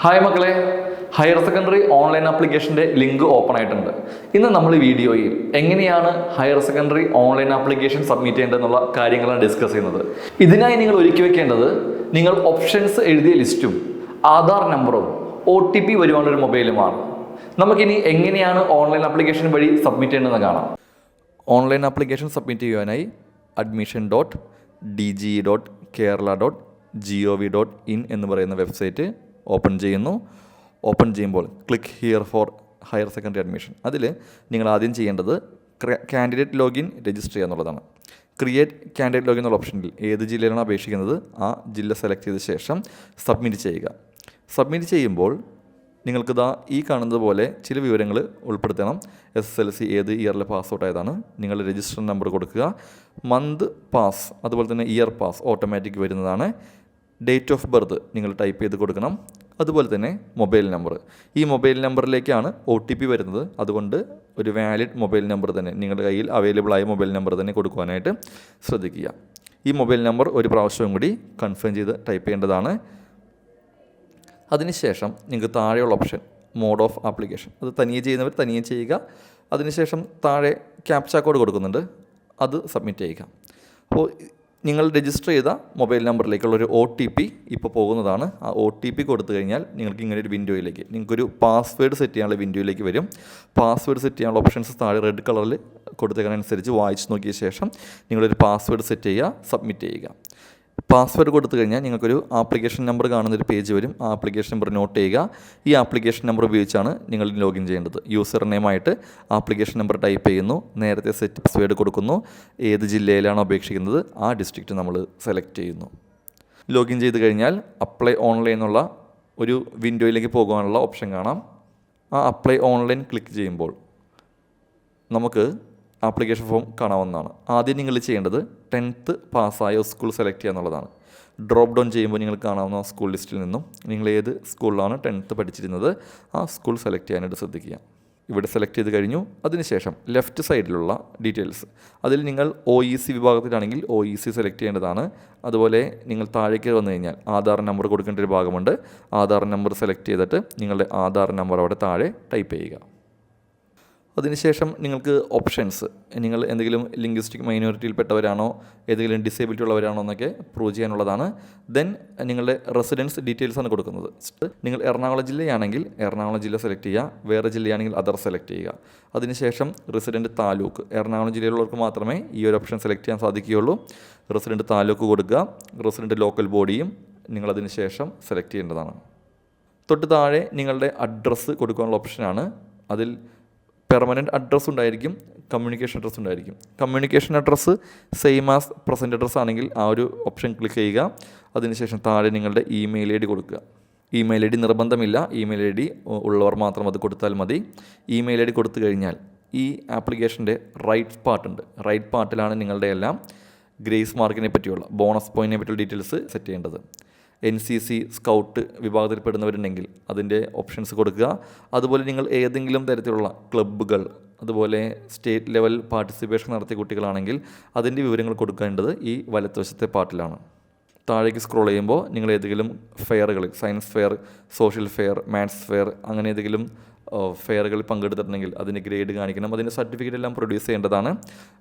Hi മക്കളെ, higher secondary online ആപ്ലിക്കേഷൻ്റെ link open ആയിട്ടുണ്ട്. ഇന്ന് നമ്മൾ ഈ വീഡിയോയിൽ എങ്ങനെയാണ് higher secondary online application submit ചെയ്യേണ്ടതെന്നുള്ള കാര്യങ്ങളാണ് ഡിസ്കസ് ചെയ്യുന്നത്. ഇതിനായി നിങ്ങൾ ഒരുക്കി വെക്കേണ്ടത് നിങ്ങൾ ഓപ്ഷൻസ് എഴുതിയ ലിസ്റ്റും ആധാർ നമ്പറും OTP വരുവാനുള്ളൊരു മൊബൈലുമാണ്. നമുക്കിനി എങ്ങനെയാണ് ഓൺലൈൻ ആപ്ലിക്കേഷൻ വഴി സബ്മിറ്റ് ചെയ്യേണ്ടതെന്ന് കാണാം. ഓൺലൈൻ ആപ്ലിക്കേഷൻ സബ്മിറ്റ് ചെയ്യുവാനായി admission.dge.kerala.gov.in എന്ന് പറയുന്ന വെബ്സൈറ്റ് ഓപ്പൺ ചെയ്യുന്നു. ഓപ്പൺ ചെയ്യുമ്പോൾ click here for higher secondary admission. അതിൽ നിങ്ങൾ ആദ്യം ചെയ്യേണ്ടത് കാൻഡിഡേറ്റ് ലോഗിൻ രജിസ്റ്റർ ചെയ്യുക എന്നുള്ളതാണ്. ക്രിയേറ്റ് കാൻഡിഡേറ്റ് ലോഗിൻ എന്നുള്ള ഓപ്ഷനിൽ ഏത് ജില്ലയിലാണ് അപേക്ഷിക്കുന്നത് ആ ജില്ല സെലക്ട് ചെയ്ത ശേഷം സബ്മിറ്റ് ചെയ്യുക. സബ്മിറ്റ് ചെയ്യുമ്പോൾ നിങ്ങൾക്ക് ഈ കാണുന്നത് പോലെ ചില വിവരങ്ങൾ ഉൾപ്പെടുത്തണം. SSLC ഏത് ഇയറിൽ പാസ് ഔട്ട് ആയതാണ്, നിങ്ങളുടെ രജിസ്റ്റർ നമ്പർ കൊടുക്കുക, മന്ത് പാസ്, അതുപോലെ തന്നെ ഇയർ പാസ് ഓട്ടോമാറ്റിക് വരുന്നതാണ്. ഡേറ്റ് ഓഫ് ബർത്ത് നിങ്ങൾ ടൈപ്പ് ചെയ്ത് കൊടുക്കണം. അതുപോലെ തന്നെ മൊബൈൽ നമ്പർ, ഈ മൊബൈൽ നമ്പറിലേക്കാണ് OTP വരുന്നത്. അതുകൊണ്ട് ഒരു വാലിഡ് മൊബൈൽ നമ്പർ തന്നെ നിങ്ങളുടെ കയ്യിൽ അവൈലബിൾ ആയ മൊബൈൽ നമ്പർ തന്നെ കൊടുക്കുവാനായിട്ട് ശ്രദ്ധിക്കുക. ഈ മൊബൈൽ നമ്പർ ഒരു പ്രാവശ്യവും കൂടി കൺഫേം ചെയ്ത് ടൈപ്പ് ചെയ്യേണ്ടതാണ്. അതിനുശേഷം നിങ്ങൾക്ക് താഴെയുള്ള ഓപ്ഷൻ മോഡ് ഓഫ് ആപ്ലിക്കേഷൻ, അത് തനിയെ ചെയ്യുന്നവർ തനിയെ ചെയ്യുക. അതിനുശേഷം താഴെ ക്യാപ്ച കോഡ് കൊടുക്കുന്നുണ്ട്, അത് സബ്മിറ്റ് ചെയ്യുക. അപ്പോൾ നിങ്ങൾ രജിസ്റ്റർ ചെയ്ത മൊബൈൽ നമ്പറിലേക്കുള്ളൊരു OTP ഇപ്പോൾ പോകുന്നതാണ്. ആ OTP കൊടുത്തു കഴിഞ്ഞാൽ നിങ്ങൾക്ക് ഇങ്ങനെ ഒരു വിൻഡോയിലേക്ക്, നിങ്ങൾക്കൊരു പാസ്വേഡ് സെറ്റ് ചെയ്യാനുള്ള വിൻഡോയിലേക്ക് വരും. പാസ്വേഡ് സെറ്റ് ചെയ്യാനുള്ള ഓപ്ഷൻസ് താഴെ റെഡ് കളറിൽ കൊടുത്തതിനനുസരിച്ച് വായിച്ച് നോക്കിയ ശേഷം നിങ്ങളൊരു പാസ്വേഡ് സെറ്റ് ചെയ്യുക, സബ്മിറ്റ് ചെയ്യുക. പാസ്വേഡ് കൊടുത്തു കഴിഞ്ഞാൽ നിങ്ങൾക്കൊരു ആപ്ലിക്കേഷൻ നമ്പർ കാണുന്നൊരു പേജ് വരും. ആ ആപ്ലിക്കേഷൻ നമ്പർ നോട്ട് ചെയ്യുക. ഈ ആപ്ലിക്കേഷൻ നമ്പർ ഉപയോഗിച്ചാണ് നിങ്ങൾ ലോഗിൻ ചെയ്യേണ്ടത്. യൂസർ നെയിമായിട്ട് ആപ്ലിക്കേഷൻ നമ്പർ ടൈപ്പ് ചെയ്യുന്നു, നേരത്തെ സെറ്റ് പാസ്വേഡ് കൊടുക്കുന്നു, ഏത് ജില്ലയിലാണോ അപേക്ഷിക്കുന്നത് ആ ഡിസ്ട്രിക്റ്റ് നമ്മൾ സെലക്ട് ചെയ്യുന്നു. ലോഗിൻ ചെയ്ത് കഴിഞ്ഞാൽ അപ്ലൈ ഓൺലൈൻ എന്നുള്ള ഒരു വിൻഡോയിലേക്ക് പോകാനുള്ള ഓപ്ഷൻ കാണാം. ആ അപ്ലൈ ഓൺലൈൻ ക്ലിക്ക് ചെയ്യുമ്പോൾ നമുക്ക് ആപ്ലിക്കേഷൻ ഫോം കാണാവുന്നതാണ്. ആദ്യം നിങ്ങൾ ചെയ്യേണ്ടത് 10th പാസ്സായ സ്കൂൾ സെലക്ട് ചെയ്യുക എന്നുള്ളതാണ്. ഡ്രോപ്പ് ഡൗൺ ചെയ്യുമ്പോൾ നിങ്ങൾ കാണാവുന്ന സ്കൂൾ ലിസ്റ്റിൽ നിന്നും നിങ്ങൾ ഏത് സ്കൂളിലാണ് 10th പഠിച്ചിരുന്നത് ആ സ്കൂൾ സെലക്ട് ചെയ്യാനായിട്ട് ശ്രദ്ധിക്കുക. ഇവിടെ സെലക്ട് ചെയ്ത് കഴിഞ്ഞു. അതിനുശേഷം ലെഫ്റ്റ് സൈഡിലുള്ള ഡീറ്റെയിൽസ്, അതിൽ നിങ്ങൾ OEC വിഭാഗത്തിലാണെങ്കിൽ OEC സെലക്ട് ചെയ്യേണ്ടതാണ്. അതുപോലെ നിങ്ങൾ താഴേക്ക് വന്നു കഴിഞ്ഞാൽ ആധാർ നമ്പർ കൊടുക്കേണ്ട ഒരു ഭാഗമുണ്ട്. ആധാർ നമ്പർ സെലക്ട് ചെയ്തിട്ട് നിങ്ങളുടെ ആധാർ നമ്പർ അവിടെ താഴെ ടൈപ്പ് ചെയ്യുക. അതിനുശേഷം നിങ്ങൾക്ക് ഓപ്ഷൻസ്, നിങ്ങൾ എന്തെങ്കിലും ലിംഗ്വിസ്റ്റിക് മൈനോറിറ്റിയിൽപ്പെട്ടവരാണോ ഏതെങ്കിലും ഡിസേബിലിറ്റി ഉള്ളവരാണോ എന്നൊക്കെ പ്രൂവ് ചെയ്യാനുള്ളതാണ്. ദെൻ നിങ്ങളുടെ റെസിഡൻസ് ഡീറ്റെയിൽസാണ് കൊടുക്കുന്നത്. നിങ്ങൾ എറണാകുളം ജില്ലയാണെങ്കിൽ എറണാകുളം ജില്ല സെലക്ട് ചെയ്യുക, വേറെ ജില്ലയാണെങ്കിൽ അതർ സെലക്ട് ചെയ്യുക. അതിനുശേഷം റെസിഡൻറ്റ് താലൂക്ക്, എറണാകുളം ജില്ലയിലുള്ളവർക്ക് മാത്രമേ ഈ ഒരു ഓപ്ഷൻ സെലക്ട് ചെയ്യാൻ സാധിക്കുകയുള്ളൂ. റെസിഡൻറ്റ് താലൂക്ക് കൊടുക്കുക. റെസിഡൻറ്റ് ലോക്കൽ ബോഡിയും നിങ്ങളതിന് ശേഷം സെലക്ട് ചെയ്യേണ്ടതാണ്. തൊട്ട് താഴെ നിങ്ങളുടെ അഡ്രസ്സ് കൊടുക്കാനുള്ള ഓപ്ഷനാണ്. അതിൽ പെർമനൻറ്റ് അഡ്രസ്സ് ഉണ്ടായിരിക്കും, കമ്മ്യൂണിക്കേഷൻ അഡ്രസ്സ് ഉണ്ടായിരിക്കും. Communication address same as present address ആണെങ്കിൽ ആ ഒരു ഓപ്ഷൻ ക്ലിക്ക് ചെയ്യുക. അതിനുശേഷം താഴെ നിങ്ങളുടെ ഇമെയിൽ ID കൊടുക്കുക. ഇമെയിൽ ID നിർബന്ധമില്ല, ഇമെയിൽ ID ഉള്ളവർ മാത്രം അത് കൊടുത്താൽ മതി. ഇമെയിൽ ID കൊടുത്തു കഴിഞ്ഞാൽ ഈ ആപ്ലിക്കേഷൻ്റെ റൈറ്റ് പാർട്ടുണ്ട്. റൈറ്റ് പാർട്ടിലാണ് നിങ്ങളുടെ എല്ലാം ഗ്രേസ് മാർക്കിനെ പറ്റിയുള്ള ബോണസ് പോയിൻറ്റിനെ പറ്റിയുള്ള ഡീറ്റെയിൽസ് സെറ്റ് ചെയ്യേണ്ടത്. NCC സ്കൗട്ട് വിഭാഗത്തിൽപ്പെടുന്നവരുണ്ടെങ്കിൽ അതിൻ്റെ ഓപ്ഷൻസ് കൊടുക്കുക. അതുപോലെ നിങ്ങൾ ഏതെങ്കിലും തരത്തിലുള്ള ക്ലബ്ബുകൾ, അതുപോലെ സ്റ്റേറ്റ് ലെവൽ പാർട്ടിസിപ്പേഷൻ നടത്തിയ കുട്ടികളാണെങ്കിൽ അതിൻ്റെ വിവരങ്ങൾ കൊടുക്കേണ്ടത് ഈ വലത്തുവശത്തെ പാർട്ടിലാണ്. താഴേക്ക് സ്ക്രോൾ ചെയ്യുമ്പോൾ നിങ്ങൾ ഏതെങ്കിലും ഫെയറുകളിൽ, science fair, social fair, maths fair, അങ്ങനെ ഏതെങ്കിലും ഫെയറുകളിൽ പങ്കെടുത്തിട്ടുണ്ടെങ്കിൽ അതിന് ഗ്രേഡ് കാണിക്കണം. അതിൻ്റെ സർട്ടിഫിക്കറ്റ് എല്ലാം പ്രൊഡ്യൂസ് ചെയ്യേണ്ടതാണ്.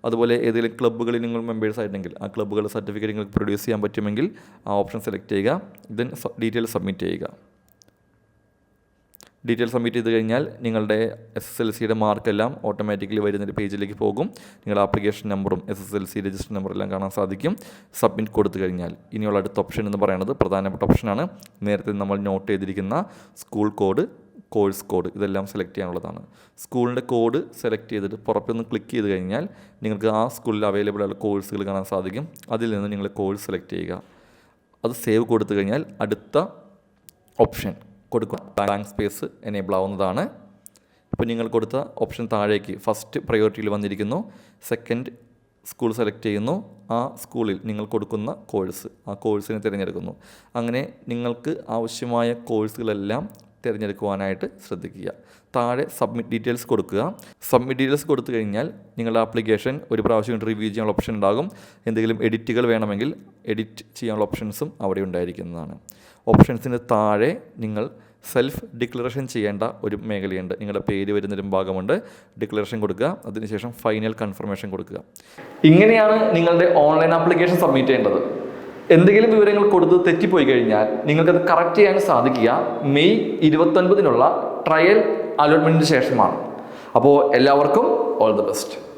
അതുപോലെ ഏതെങ്കിലും ക്ലബ്ബുകളിൽ നിങ്ങൾ മെമ്പേഴ്സ് ആയിട്ടുണ്ടെങ്കിൽ ആ ക്ലബ്ബുകളുടെ സർട്ടിഫിക്കറ്റ് നിങ്ങൾക്ക് പ്രൊഡ്യൂസ് ചെയ്യാൻ പറ്റുമെങ്കിൽ ആ ഓപ്ഷൻ സെലക്ട് ചെയ്യുക. ദെൻ ഡീറ്റെയിൽസ് സബ്മിറ്റ് ചെയ്യുക. ഡീറ്റെയിൽസ് സബ്മിറ്റ് ചെയ്ത് കഴിഞ്ഞാൽ നിങ്ങളുടെ SSLCയുടെ മാർക്കെല്ലാം ഓട്ടോമാറ്റിക്കലി വരുന്നൊരു പേജിലേക്ക് പോകും. നിങ്ങളുടെ ആപ്ലിക്കേഷൻ നമ്പറും SSLC രജിസ്റ്റർ നമ്പറെല്ലാം കാണാൻ സാധിക്കും. സബ്മിറ്റ് കൊടുത്തു കഴിഞ്ഞാൽ ഇനിയുള്ള അടുത്ത ഓപ്ഷൻ എന്ന് പറയുന്നത് പ്രധാനപ്പെട്ട ഓപ്ഷനാണ്. നേരത്തെ നമ്മൾ നോട്ട് ചെയ്തിരിക്കുന്ന സ്കൂൾ കോഡ്, കോഴ്സ് കോഡ്, ഇതെല്ലാം സെലക്ട് ചെയ്യാനുള്ളതാണ്. സ്കൂളിൻ്റെ കോഡ് സെലക്ട് ചെയ്തിട്ട് പുറത്തൊന്ന് ക്ലിക്ക് ചെയ്ത് കഴിഞ്ഞാൽ നിങ്ങൾക്ക് ആ സ്കൂളിൽ അവൈലബിൾ ആയുള്ള കോഴ്സുകൾ കാണാൻ സാധിക്കും. അതിൽ നിന്ന് നിങ്ങൾ കോഴ്സ് സെലക്ട് ചെയ്യുക. അത് സേവ് കൊടുത്തു കഴിഞ്ഞാൽ അടുത്ത ഓപ്ഷൻ കൊടുക്കുക, ബ്ലാങ്ക് സ്പേസ് എനേബിൾ ആവുന്നതാണ്. ഇപ്പോൾ നിങ്ങൾ കൊടുത്ത ഓപ്ഷൻ താഴേക്ക് ഫസ്റ്റ് പ്രയോറിറ്റിയിൽ വന്നിരിക്കുന്നു. സെക്കൻഡ് സ്കൂൾ സെലക്ട് ചെയ്യുന്നു. ആ സ്കൂളിൽ നിങ്ങൾ കൊടുക്കുന്ന കോഴ്സ്, ആ കോഴ്സിനെ തിരഞ്ഞെടുക്കുന്നു. അങ്ങനെ നിങ്ങൾക്ക് ആവശ്യമായ കോഴ്സുകളെല്ലാം തിരഞ്ഞെടുക്കുവാനായിട്ട് ശ്രദ്ധിക്കുക. താഴെ സബ്മിറ്റ് ഡീറ്റെയിൽസ് കൊടുക്കുക. സബ്മിറ്റ് ഡീറ്റെയിൽസ് കൊടുത്തു കഴിഞ്ഞാൽ നിങ്ങളുടെ ആപ്ലിക്കേഷൻ ഒരു പ്രാവശ്യം റിവ്യൂ ചെയ്യാനുള്ള ഓപ്ഷൻ ഉണ്ടാകും. എന്തെങ്കിലും എഡിറ്റുകൾ വേണമെങ്കിൽ എഡിറ്റ് ചെയ്യാനുള്ള ഓപ്ഷൻസും അവിടെ ഉണ്ടായിരിക്കുന്നതാണ്. ഓപ്ഷൻസിന് താഴെ നിങ്ങൾ സെൽഫ് ഡിക്ലറേഷൻ ചെയ്യേണ്ട ഒരു മേഖലയുണ്ട്. നിങ്ങളുടെ പേര് വരുന്നൊരു ഭാഗമുണ്ട്. ഡിക്ലറേഷൻ കൊടുക്കുക, അതിനുശേഷം ഫൈനൽ കൺഫർമേഷൻ കൊടുക്കുക. ഇങ്ങനെയാണ് നിങ്ങളുടെ ഓൺലൈൻ ആപ്ലിക്കേഷൻ സബ്മിറ്റ് ചെയ്യേണ്ടത്. എന്തെങ്കിലും വിവരങ്ങൾ കൊടുത്ത് തെറ്റിപ്പോയി കഴിഞ്ഞാൽ നിങ്ങൾക്കത് കറക്റ്റ് ചെയ്യാൻ സാധിക്കുക മെയ് 29 ട്രയൽ അലോട്ട്മെൻറ്റിന് ശേഷമാണ്. അപ്പോൾ എല്ലാവർക്കും ഓൾ ദി ബെസ്റ്റ്.